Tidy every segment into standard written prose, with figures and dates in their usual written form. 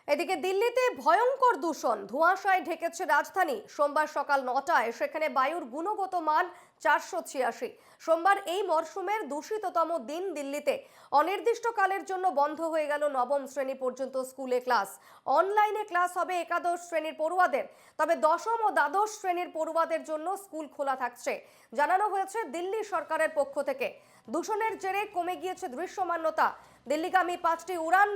এদিকে দিল্লিতে ভয়ঙ্কর দূষণ, ধোঁয়াশায় ঢেকেছে রাজধানী। সোমবার সকাল 9টায় সেখানে বায়ুর গুণগত মান 486। সোমবার এই মরশুমের দূষিততম দিন দিল্লিতে। অনির্দিষ্টকালের জন্য বন্ধ হয়ে গেল নবম শ্রেণী পর্যন্ত স্কুলে ক্লাস। অনলাইনে ক্লাস হবে একাদশ শ্রেণীর পড়ুয়াদের, তবে দশম ও দ্বাদশ শ্রেণীর পড়ুয়াদের জন্য স্কুল খোলা থাকছে, জানানো হয়েছে দিল্লি সরকারের পক্ষ থেকে। দূষণের জেরে কমে গিয়েছে দৃশ্যমানতা। দিল্লিগামী 5টি উড়ান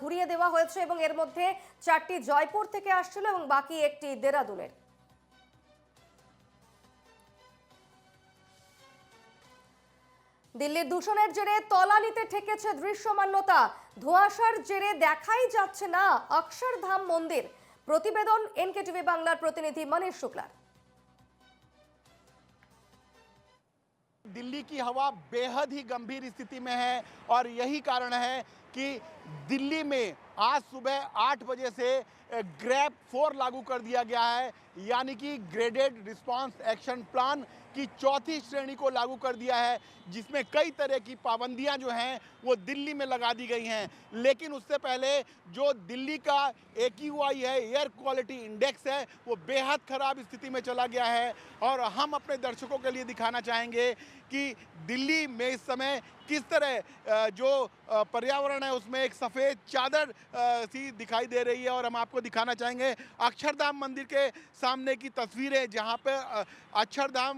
ঘুরিয়ে দেওয়া হয়েছে এবং এর মধ্যে 4টি জয়পুর থেকে আসছিল এবং বাকি একটি দেরাদুনের। দিল্লির দূষণের জেরে তলানিতে ঠেকেছে দৃশ্যমানতা। ধোঁয়াশার জেরে দেখাই যাচ্ছে না অক্ষরধাম মন্দির। প্রতিবেদন এনকেটিভি বাংলার প্রতিনিধি মনীষ শুক্লার। दिल्ली की हवा बेहद ही गंभीर स्थिति में है और यही कारण है कि दिल्ली में आज सुबह 8 बजे से ग्रैप 4 लागू कर दिया गया है, यानी कि ग्रेडेड रिस्पांस एक्शन प्लान की चौथी श्रेणी को लागू कर दिया है, जिसमें कई तरह की पाबंदियां जो हैं वो दिल्ली में लगा दी गई हैं। लेकिन उससे पहले जो दिल्ली का AQI है, एयर क्वालिटी इंडेक्स है, वो बेहद ख़राब स्थिति में चला गया है। और हम अपने दर्शकों के लिए दिखाना चाहेंगे कि दिल्ली में इस समय किस तरह जो पर्यावरण है उसमें एक सफ़ेद चादर सी दिखाई दे रही है। और हम आपको दिखाना चाहेंगे अक्षरधाम मंदिर के सामने की तस्वीरें, जहां पे अक्षरधाम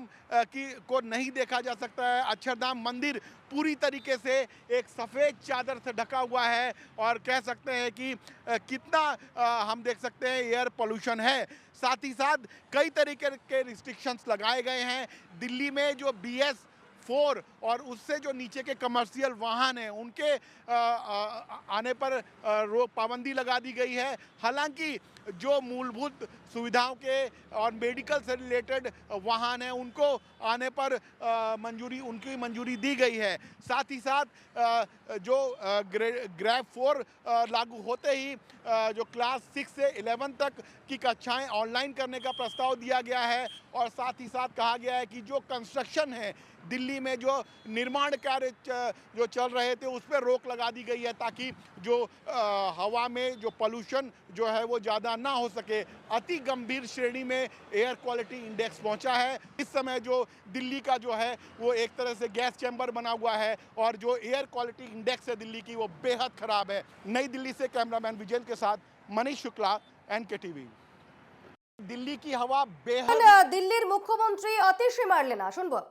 को नहीं देखा जा सकता है। अक्षरधाम मंदिर पूरी तरीके से एक सफ़ेद चादर से ढका हुआ है और कह सकते हैं कि कितना हम देख सकते हैं एयर पोल्यूशन है। साथ ही साथ कई तरीके के रिस्ट्रिक्शंस लगाए गए हैं। दिल्ली में जो BS4 और उससे जो नीचे के कमर्शियल वाहन हैं उनके आने पर पाबंदी लगा दी गई है। हालांकि जो मूलभूत सुविधाओं के और मेडिकल से रिलेटेड वाहन हैं उनको आने पर उनकी मंजूरी दी गई है। साथ ही साथ जो ग्रैप 4 लागू होते ही जो क्लास 6 से 11 तक की कक्षाएं ऑनलाइन करने का प्रस्ताव दिया गया है। और साथ ही साथ कहा गया है कि जो कंस्ट्रक्शन है दिल्ली में, जो निर्माण कार्य जो चल रहे थे उस पर रोक लगा दी गई है, ताकि जो हवा में जो पोल्यूशन जो है वो ज़्यादा ना हो सके। अति गंभीर श्रेणी में एयर क्वालिटी इंडेक्स पहुंचा है। इस समय जो दिल्ली का जो है वो एक तरह से गैस चैम्बर बना हुआ है और जो एयर क्वालिटी इंडेक्स है दिल्ली की वो बेहद ख़राब है। नई दिल्ली से कैमरामैन विजयन के साथ मनीष शुक्ला, NKTV। दिल्ली की हवा बेहद। दिल्लीर मुख्यमंत्री अतिशी मारलेन ना, शुनबो।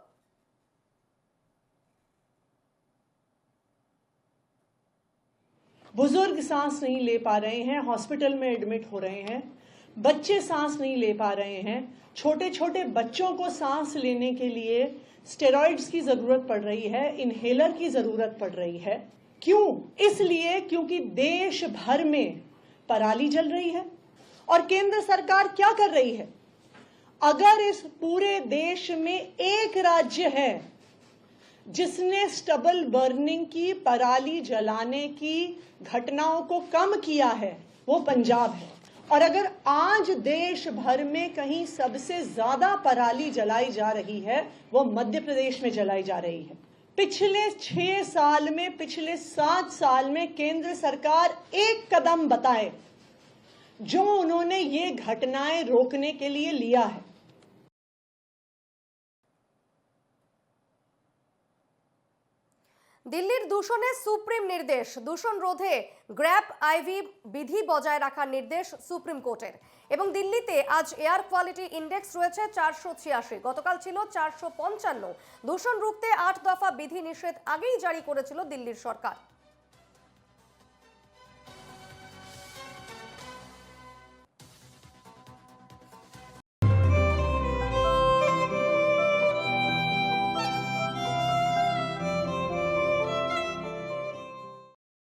बुजुर्ग सांस नहीं ले पा रहे हैं, हॉस्पिटल में एडमिट हो रहे हैं। बच्चे सांस नहीं ले पा रहे हैं। छोटे छोटे बच्चों को सांस लेने के लिए स्टेरॉइड्स की जरूरत पड़ रही है, इनहेलर की जरूरत पड़ रही है। क्यों? इसलिए क्योंकि देश भर में पराली जल रही है और केंद्र सरकार क्या कर रही है? अगर इस पूरे देश में एक राज्य है जिसने स्टबल बर्निंग की, पराली जलाने की घटनाओं को कम किया है, वो पंजाब है। और अगर आज देश भर में कहीं सबसे ज्यादा पराली जलाई जा रही है वो मध्य प्रदेश में जलाई जा रही है। पिछले 6 साल में, पिछले 7 साल में केंद्र सरकार एक कदम बताए जो उन्होंने ये घटनाएं रोकने के लिए लिया है। দিল্লির দূষণে সুপ্রিম নির্দেশ। দূষণ রোধে গ্র্যাপ IV বিধি বজায় রাখার নির্দেশ সুপ্রিম কোর্টের। এবং দিল্লিতে আজ এয়ার কোয়ালিটি ইন্ডেক্স রয়েছে 486, গতকাল ছিল 455। দূষণ রুখতে 8 দফা বিধি নিষেধ আগেই জারি করেছিল দিল্লির সরকার।